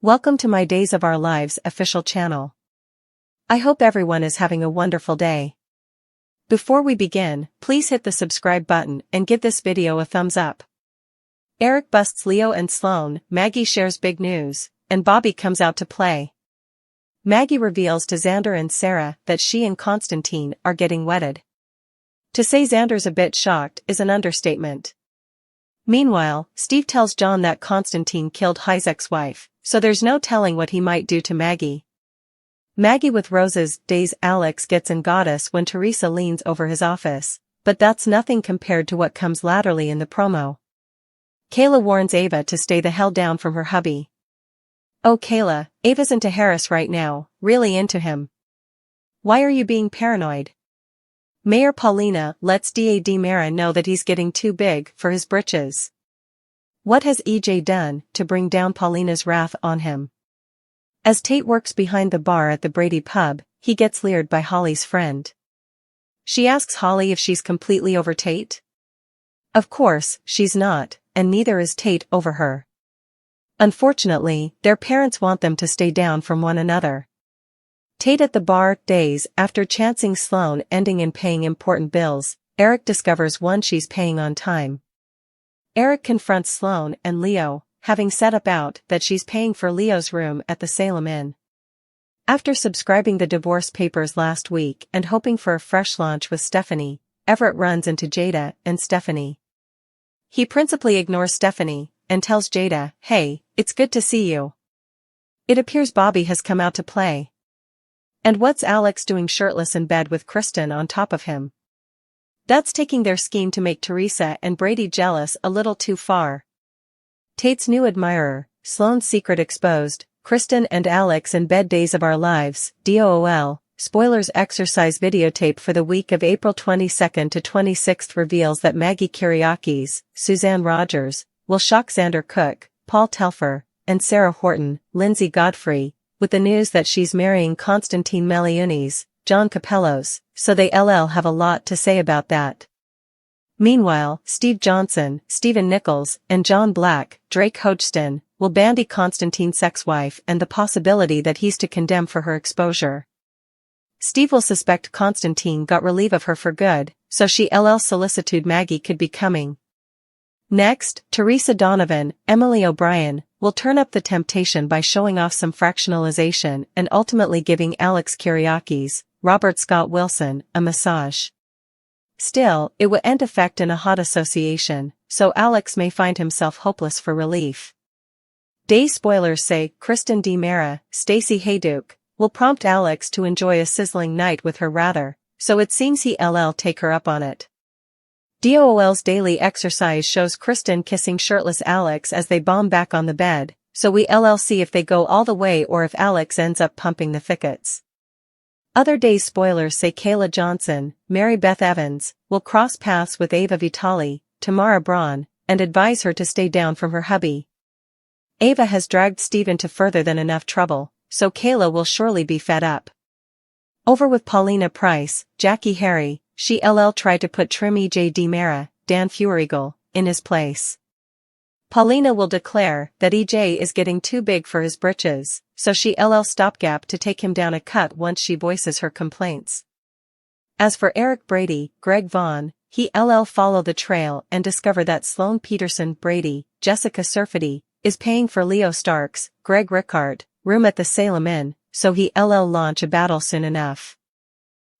Welcome to my Days of Our Lives official channel. I hope everyone is having a wonderful day. Before we begin, please hit the subscribe button and give this video a thumbs up. Eric busts Leo and Sloan, Maggie shares big news, and Bobby comes out to play. Maggie reveals to Xander and Sarah that she and Constantine are getting wedded. To say Xander's a bit shocked is an understatement. Meanwhile, Steve tells John that Constantine killed Isaac's wife, so there's no telling what he might do to Maggie. Maggie with Rose's days. Alex gets in Goddess when Teresa leans over his office, but that's nothing compared to what comes laterally in the promo. Kayla warns Ava to stay the hell down from her hubby. Oh Kayla, Ava's into Harris right now, really into him. Why are you being paranoid? Mayor Paulina lets Dad Mara know that he's getting too big for his britches. What has EJ done to bring down Paulina's wrath on him? As Tate works behind the bar at the Brady pub, he gets leered by Holly's friend. She asks Holly if she's completely over Tate. Of course, she's not, and neither is Tate over her. Unfortunately, their parents want them to stay down from one another. Tate at the bar. Days after chancing Sloan ending in paying important bills, Eric discovers one she's paying on time. Eric confronts Sloan and Leo, having set about that she's paying for Leo's room at the Salem Inn. After subscribing the divorce papers last week and hoping for a fresh launch with Stephanie, Everett runs into Jada and Stephanie. He principally ignores Stephanie and tells Jada, "Hey, it's good to see you." It appears Bobby has come out to play. And what's Alex doing shirtless in bed with Kristen on top of him? That's taking their scheme to make Teresa and Brady jealous a little too far. Tate's new admirer, Sloan's secret exposed, Kristen and Alex in bed. Days of Our Lives, DOOL, spoilers. Exercise videotape for the week of April 22nd to 26th reveals that Maggie Kyriakis, Suzanne Rogers, will shock Xander Cook, Paul Telfer, and Sarah Horton, Lindsay Godfrey, with the news that she's marrying Constantine Meliunis, John Capellos, so they have a lot to say about that. Meanwhile, Steve Johnson, Stephen Nichols, and John Black, Drake Hodgson, will bandy Constantine's ex-wife and the possibility that he's to condemn for her exposure. Steve will suspect Constantine got relief of her for good, so she solicitude Maggie could be coming. Next, Teresa Donovan, Emily O'Brien, will turn up the temptation by showing off some fractionalization and ultimately giving Alex Kyriakis, Robert Scott Wilson, a massage. Still, it will end effect in a hot association, so Alex may find himself hopeless for relief. Day spoilers say Kristen D. Mara, Stacey Hayduke, will prompt Alex to enjoy a sizzling night with her rather, so it seems he'll take her up on it. DOOL's daily exercise shows Kristen kissing shirtless Alex as they bomb back on the bed, so we'll see if they go all the way or if Alex ends up pumping the thickets. Other day spoilers say Kayla Johnson, Mary Beth Evans, will cross paths with Ava Vitale, Tamara Braun, and advise her to stay down from her hubby. Ava has dragged Steve into further than enough trouble, so Kayla will surely be fed up. Over with Paulina Price, Jackie Harry, she tried to put trim EJ Mara, Dan Feuereagle, in his place. Paulina will declare that EJ is getting too big for his britches, so she stopgap to take him down a cut once she voices her complaints. As for Eric Brady, Greg Vaughn, he follow the trail and discover that Sloan Peterson Brady, Jessica Surfety, is paying for Leo Stark's, Greg Rickard, room at the Salem Inn, so he launch a battle soon enough.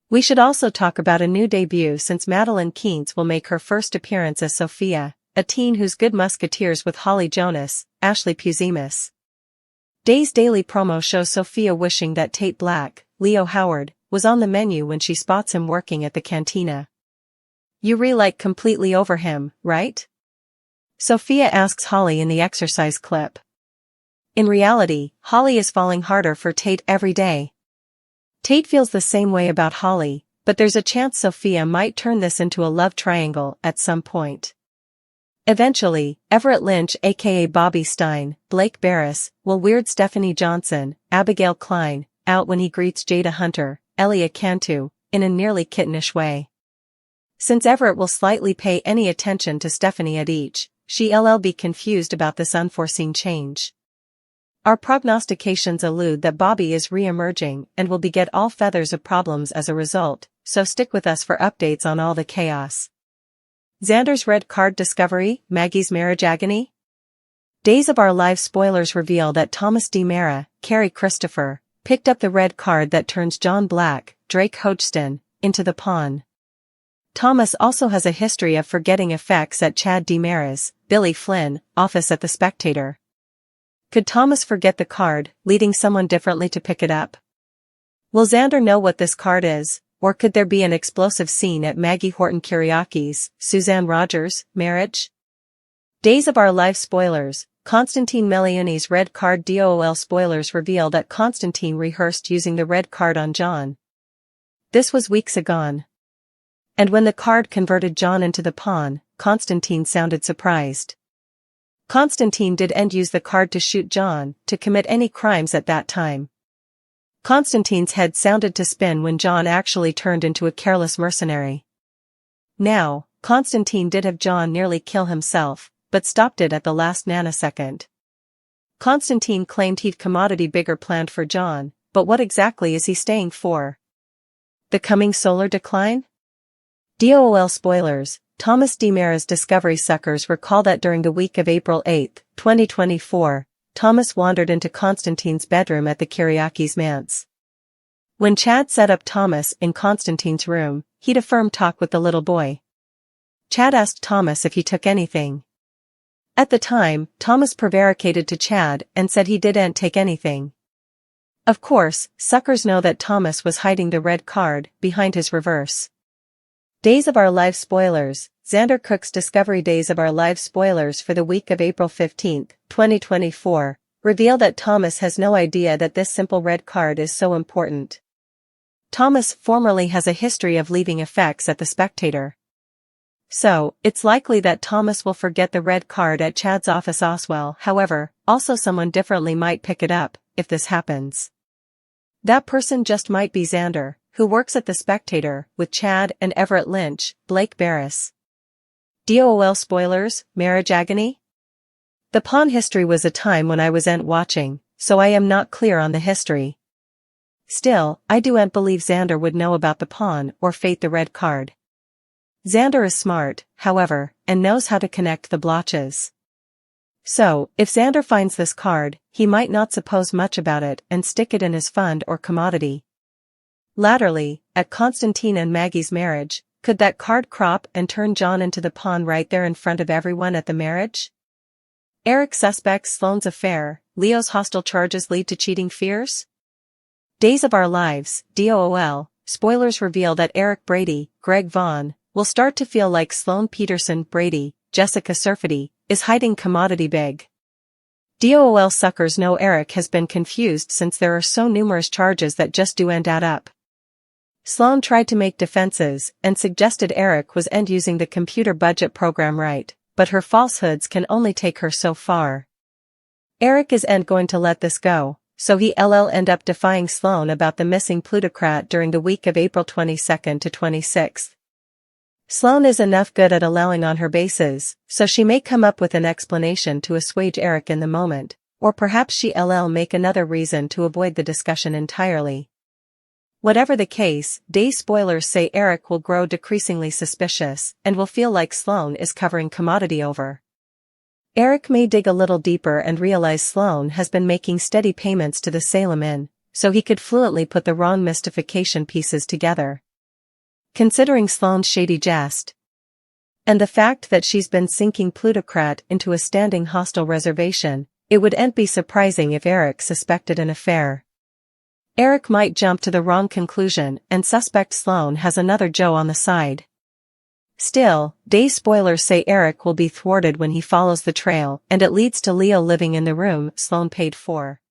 We should also talk about a new debut since Madeline Keynes will make her first appearance as Sophia, a teen who's good musketeers with Holly Jonas, Ashley Puzimis. Day's daily promo shows Sophia wishing that Tate Black, Leo Howard, was on the menu when she spots him working at the cantina. "You completely over him, right?" Sophia asks Holly in the exercise clip. In reality, Holly is falling harder for Tate every day. Tate feels the same way about Holly, but there's a chance Sophia might turn this into a love triangle at some point. Eventually, Everett Lynch aka Bobby Stein, Blake Barris, will weird Stephanie Johnson, Abigail Klein, out when he greets Jada Hunter, Elia Cantu, in a nearly kittenish way. Since Everett will slightly pay any attention to Stephanie at each, she'll be confused about this unforeseen change. Our prognostications allude that Bobby is re-emerging and will beget all feathers of problems as a result, so stick with us for updates on all the chaos. Xander's red card discovery, Maggie's marriage agony? Days of Our Lives spoilers reveal that Thomas D. Mara, Carrie Christopher, picked up the red card that turns John Black, Drake Hodgson, into the pawn. Thomas also has a history of forgetting effects at Chad D. Mara's, Billy Flynn, office at The Spectator. Could Thomas forget the card, leading someone differently to pick it up? Will Xander know what this card is, or could there be an explosive scene at Maggie Horton-Kiriaki's, Suzanne Rogers, marriage? Days of Our Lives spoilers, Constantine Meliuni's red card DOOL spoilers reveal that Constantine rehearsed using the red card on John. This was weeks agone. And when the card converted John into the pawn, Constantine sounded surprised. Constantine didn't use the card to shoot John, to commit any crimes at that time. Constantine's head sounded to spin when John actually turned into a careless mercenary. Now, Constantine did have John nearly kill himself, but stopped it at the last nanosecond. Constantine claimed he'd commodity bigger planned for John, but what exactly is he staying for? The coming solar decline? DOOL spoilers, Thomas D. Mara's Discovery suckers recall that during the week of April 8, 2024, Thomas wandered into Constantine's bedroom at the Kiriakis' manse. When Chad set up Thomas in Constantine's room, he'd a firm talk with the little boy. Chad asked Thomas if he took anything. At the time, Thomas prevaricated to Chad and said he didn't take anything. Of course, suckers know that Thomas was hiding the red card behind his reverse. Days of Our Lives spoilers, Xander Cook's Discovery Days of Our Lives spoilers for the week of April 15, 2024, reveal that Thomas has no idea that this simple red card is so important. Thomas formerly has a history of leaving effects at The Spectator. So, it's likely that Thomas will forget the red card at Chad's office Oswell. However, also someone differently might pick it up, if this happens. That person just might be Xander, who works at The Spectator, with Chad and Everett Lynch, Blake Barris. DOOL spoilers, marriage agony? The pawn history was a time when I wasn't watching, so I am not clear on the history. Still, I don't believe Xander would know about the pawn or fate the red card. Xander is smart, however, and knows how to connect the blotches. So, if Xander finds this card, he might not suppose much about it and stick it in his fund or commodity. Latterly, at Constantine and Maggie's marriage, could that card crop and turn John into the pawn right there in front of everyone at the marriage? Eric suspects Sloan's affair, Leo's hostile charges lead to cheating fears? Days of Our Lives, DOOL, spoilers reveal that Eric Brady, Greg Vaughn, will start to feel like Sloan Peterson Brady, Jessica Surfety, is hiding commodity big. DOOL suckers know Eric has been confused since there are so numerous charges that just don't add up. Sloan tried to make defenses and suggested Eric was using the computer budget program right, but her falsehoods can only take her so far. Eric isn't going to let this go, so he'll end up defying Sloan about the missing plutocrat during the week of April 22 to 26. Sloan is enough good at allowing on her bases, so she may come up with an explanation to assuage Eric in the moment, or perhaps she'll make another reason to avoid the discussion entirely. Whatever the case, day spoilers say Eric will grow decreasingly suspicious and will feel like Sloan is covering commodity over. Eric may dig a little deeper and realize Sloan has been making steady payments to the Salem Inn, so he could fluently put the wrong mystification pieces together. Considering Sloan's shady jest, and the fact that she's been sinking plutocrat into a standing hostile reservation, it wouldn't be surprising if Eric suspected an affair. Eric might jump to the wrong conclusion and suspect Sloan has another Joe on the side. Still, day spoilers say Eric will be thwarted when he follows the trail and it leads to Leo living in the room Sloan paid for.